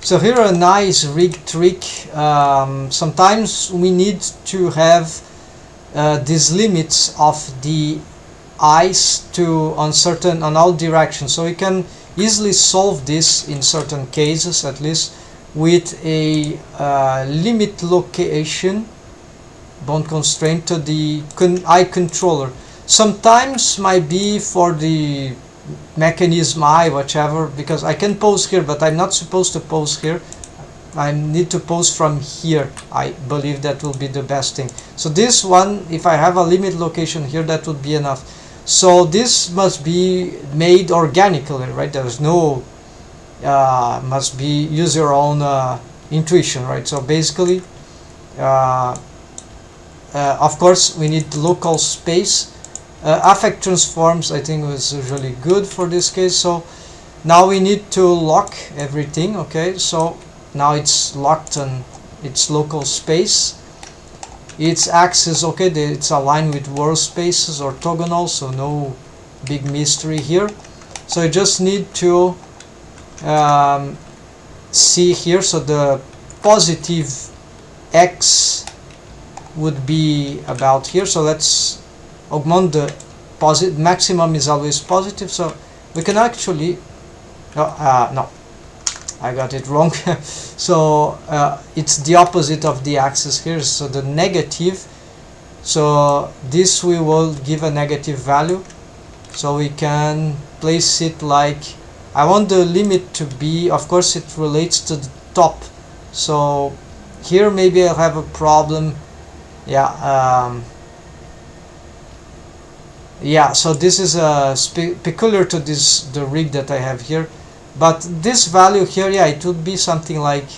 So here a nice rig trick. Sometimes we need to have these limits of the eyes to on all directions. So we can easily solve this in certain cases, at least, with a limit location bone constraint to the eye controller. Sometimes might be for the mechanism eye, whichever, because I can pose here, but I'm not supposed to pose here. I need to pose from here. I believe that will be the best thing. So this one, if I have a limit location here, that would be enough. So this must be made organically, right? There's no must be use your own intuition, right? So basically of course we need local space. Affect transforms I think was usually good for this case. So now we need to lock everything. Okay, so now it's locked on its local space. Its axis, okay, it's aligned with world spaces orthogonal, so no big mystery here. So I just need to see here. So the positive x would be about here. So let's augment the positive. Maximum is always positive, so we can actually no, I got it wrong. So it's the opposite of the axis here, so the negative. So this we will give a negative value, so we can place it like, I want the limit to be, of course it relates to the top, so here maybe I'll have a problem. Yeah, yeah, so this is peculiar to the rig that I have here. But this value here, yeah, it would be something like,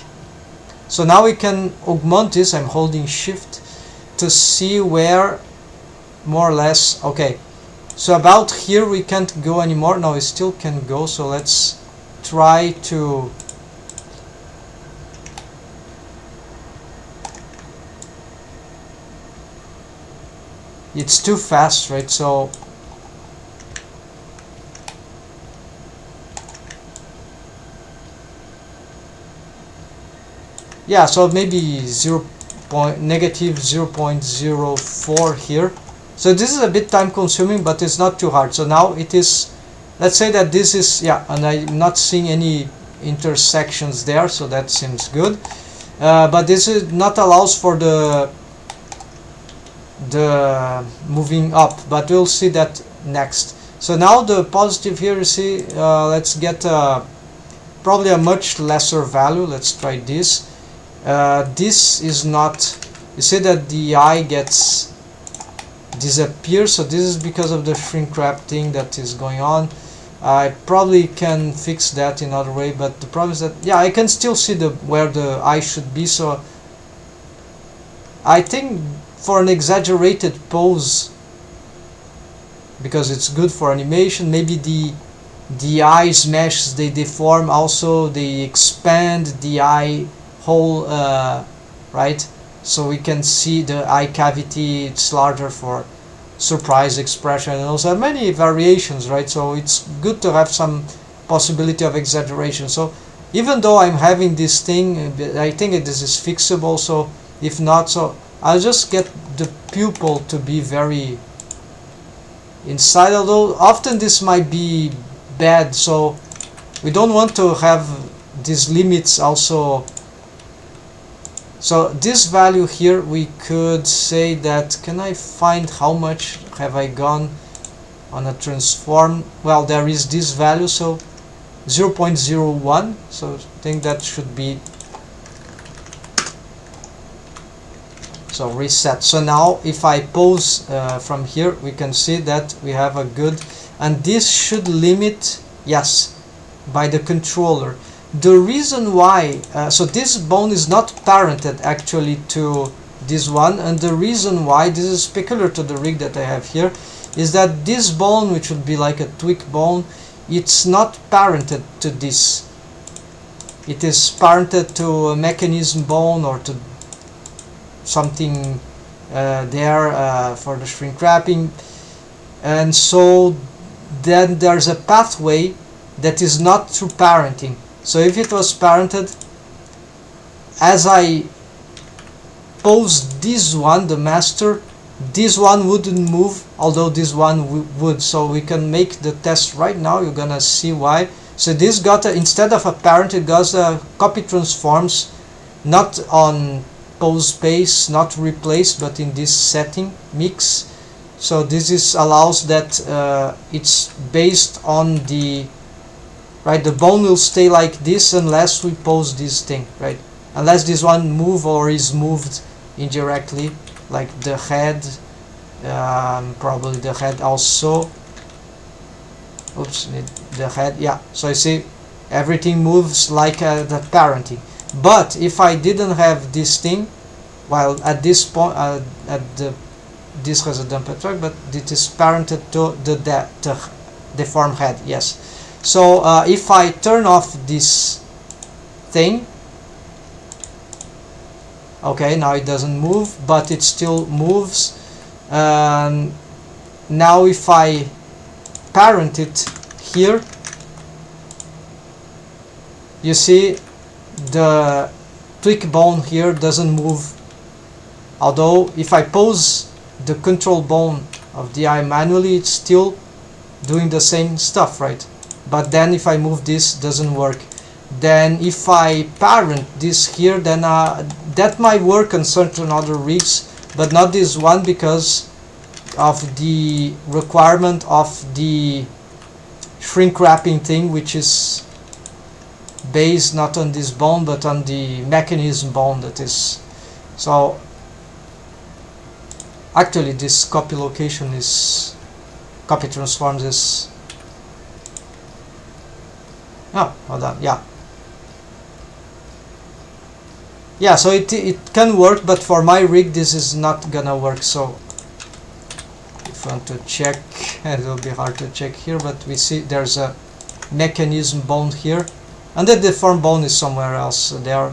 so now we can augment this. I'm holding shift to see where more or less, okay, so about here we can't go anymore. No, we still can go, so let's try to it's too fast, right? So yeah, so maybe negative 0.04 here. So this is a bit time consuming, but it's not too hard. So now it is, let's say that this is, yeah, and I'm not seeing any intersections there, so that seems good. But this is not allows for the moving up, but we'll see that next. So now the positive here, you see, let's get probably a much lesser value. Let's try this. This is not, you see that the eye gets disappears, so this is because of the shrink wrap thing that is going on. I probably can fix that in another way, but the problem is that, yeah, I can still see where the eye should be. So I think for an exaggerated pose, because it's good for animation, maybe the eyes meshes, they deform also, they expand the eye hole, right? So we can see the eye cavity, it's larger for surprise expression, and also many variations, right? So it's good to have some possibility of exaggeration. So even though I'm having this thing, I think this is fixable. So if not, so I'll just get the pupil to be very inside, although often this might be bad, so we don't want to have these limits also. So this value here, we could say that, can I find how much have I gone on a transform? Well, there is this value, so 0.01, so I think that should be, so reset. So now if I pose from here, we can see that we have a good, and this should limit, yes, by the controller. The reason why, so this bone is not parented actually to this one, and the reason why this is peculiar to the rig that I have here is that this bone, which would be like a tweak bone, it's not parented to this. It is parented to a mechanism bone or to something there for the shrink wrapping, and so then there's a pathway that is not through parenting. So if it was parented, as I pose this one, the master, this one wouldn't move, although this one would. So we can make the test right now. You're gonna see why. So this got instead of a parent, it got a copy transforms, not on pose space, not replace, but in this setting mix. So this is allows that it's based on the right. The bone will stay like this unless we pose this thing, right? Unless this one move or is moved indirectly, like the head, probably the head also. Oops, the head, yeah. So you see, everything moves like the parenting. But if I didn't have this thing, well, at this point, this has a dumper track, but it is parented to the deformed head. Yes. So if I turn off this thing, okay, now it doesn't move, but it still moves. Now if I parent it here, you see the tweak bone here doesn't move, although if I pose the control bone of the eye manually, it's still doing the same stuff, right? But then if I move this, doesn't work. Then if I parent this here, then that might work on certain other rigs, but not this one, because of the requirement of the shrink wrapping thing, which is based not on this bone but on the mechanism bone. That is, so actually this copy location is copy transforms is, oh, hold on, yeah, so it can work, but for my rig this is not gonna work. So if I want to check, it will be hard to check here, but we see there's a mechanism bone here, and the deformed bone is somewhere else. They are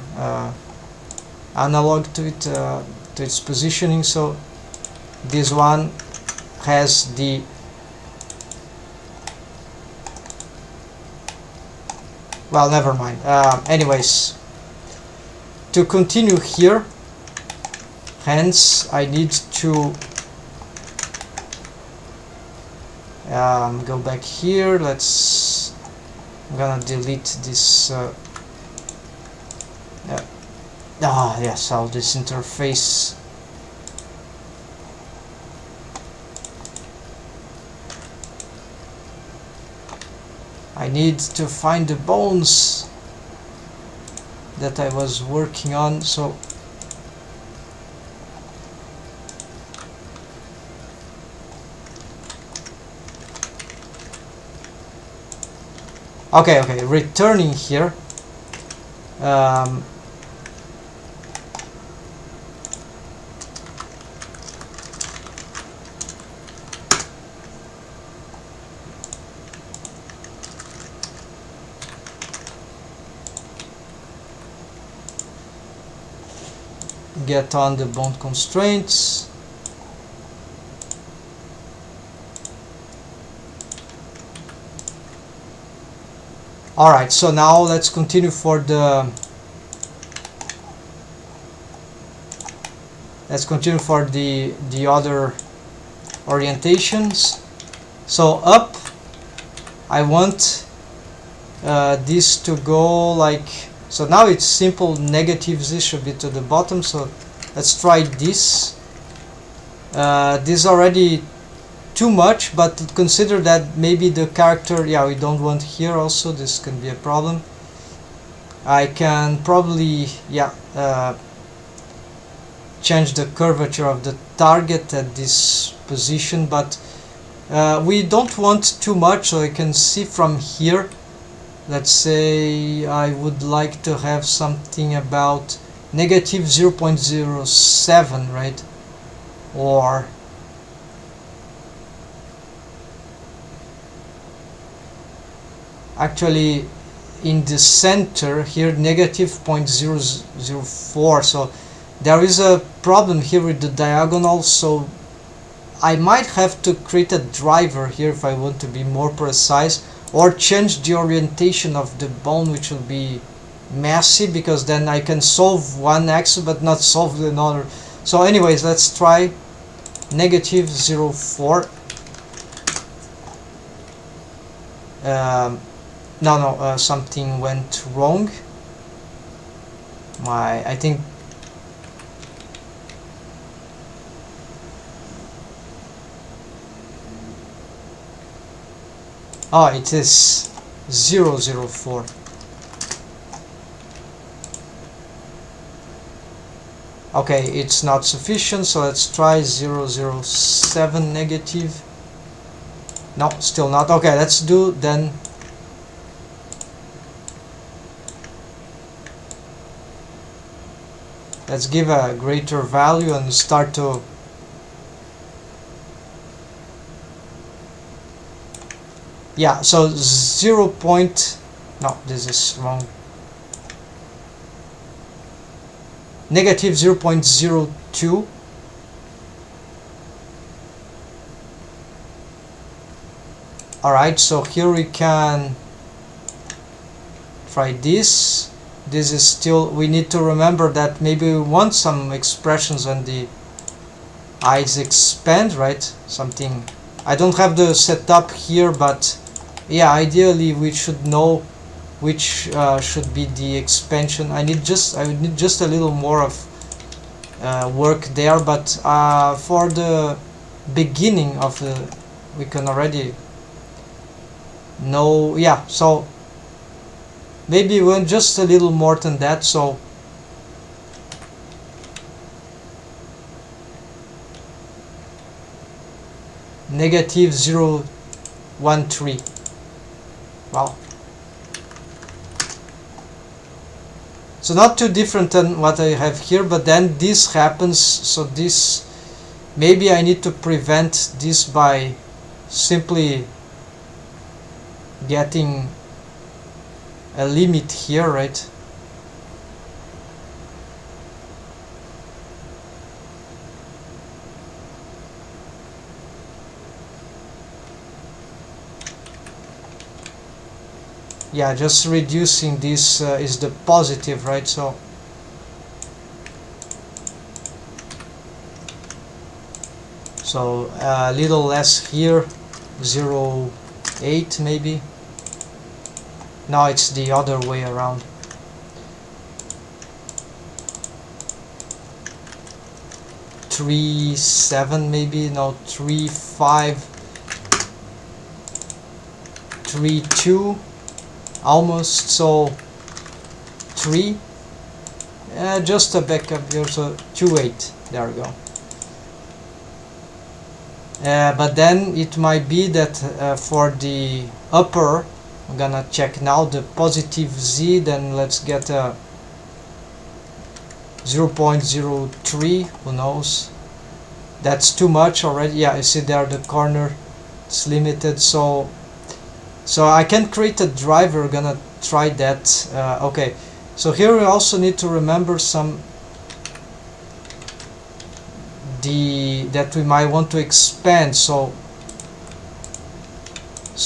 analog to it, to its positioning. So this one has the well, never mind. Anyways, to continue here, hence I need to go back here. I'm gonna delete this yes, all this interface. I need to find the bones that I was working on. So okay, returning here, get on the bone constraints. Alright, so now let's continue for the other orientations. So up, I want this to go like so. Now it's simple negatives. This should be to the bottom. So let's try this. This already too much, but consider that maybe the character, yeah, we don't want here also. This can be a problem. I can probably, yeah, change the curvature of the target at this position, but we don't want too much. So I can see from here, let's say I would like to have something about negative 0.07, right? Or actually in the center here, negative 0.004. So there is a problem here with the diagonal, so I might have to create a driver here if I want to be more precise, or change the orientation of the bone, which will be messy, because then I can solve one axis but not solve another. So anyways, let's try negative 0.4. No, something went wrong. I think it is 0.04. Okay, it's not sufficient, so let's try 0.07 negative. No, still not. Okay, let's do then. Let's give a greater value and start to so 0. No, this is wrong. Negative 0.02. Alright, so here we can try this. This is still, we need to remember that maybe we want some expressions when the eyes expand, right? Something, I don't have the setup here, but yeah, ideally we should know which should be the expansion. I would need just a little more of work there, but for the beginning of the, we can already know. Yeah, so maybe we want just a little more than that. So negative 0.13. Wow. So not too different than what I have here, but then this happens, so this, maybe I need to prevent this by simply getting a limit here, right? Yeah, just reducing this is the positive, right? So a little less here, 0.8 maybe. No, it's the other way around. Three seven maybe. No, 3.5, 3.2. Almost. So 3, just a backup here, so 2.8. There we go. But then it might be that for the upper, I'm gonna check now the positive z, then let's get a 0.03. Who knows, that's too much already. Yeah, you see there the corner, it's limited, so I can create a driver. Gonna try that. Okay, so here we also need to remember some that we might want to expand. So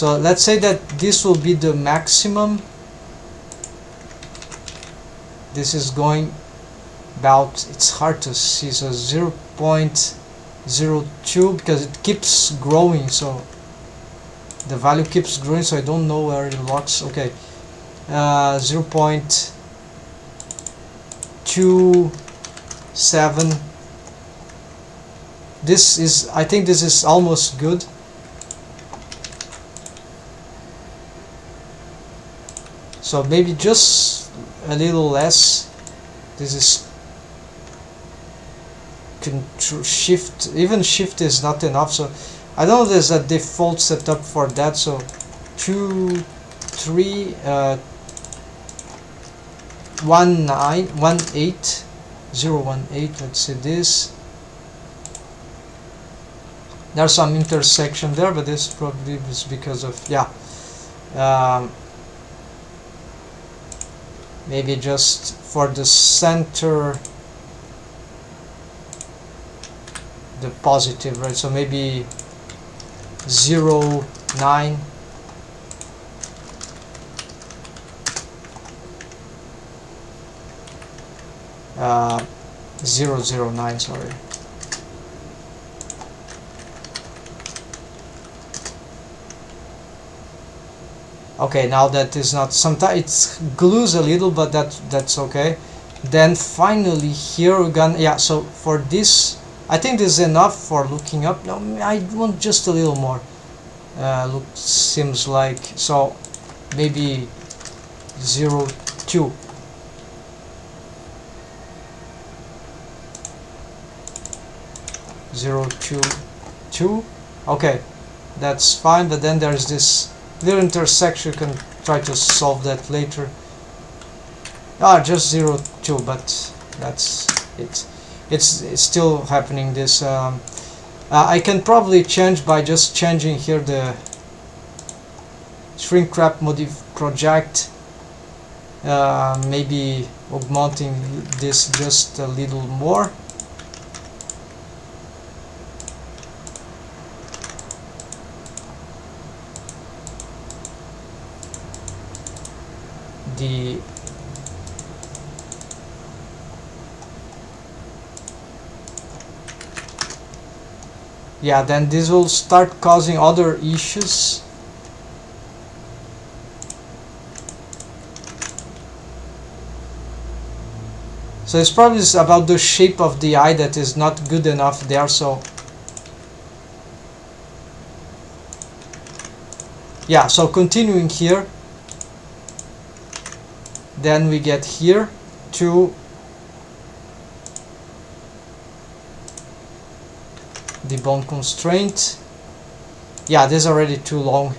let's say that this will be the maximum. This is going about, it's hard to see, so 0.02, because it keeps growing, so the value keeps growing, so I don't know where it locks. Okay, 0.27. This is, I think this is almost good. So maybe just a little less. This is shift, even shift is not enough, so I don't know there's a default setup for that. So 2, 3, 0.18. Let's see this. There's some intersection there, but this probably is because of, maybe just for the center, the positive, right? So maybe 0.9. uh, 009, sorry. Okay, now that is not, sometimes it glues a little, but that's okay. Then finally here we're gonna, yeah, so for this I think this is enough for looking up. No, I want just a little more. Look, seems like, so maybe 02. Zero two two. Okay, that's fine, but then there's this little intersection. You can try to solve that later. Just 02, but that's it. It's still happening, this. I can probably change by just changing here the shrink wrap modif project, maybe augmenting this just a little more. The yeah, then this will start causing other issues. So it's probably about the shape of the eye that is not good enough there. So yeah, so continuing here, then we get here to the bone constraint. Yeah, this is already too long.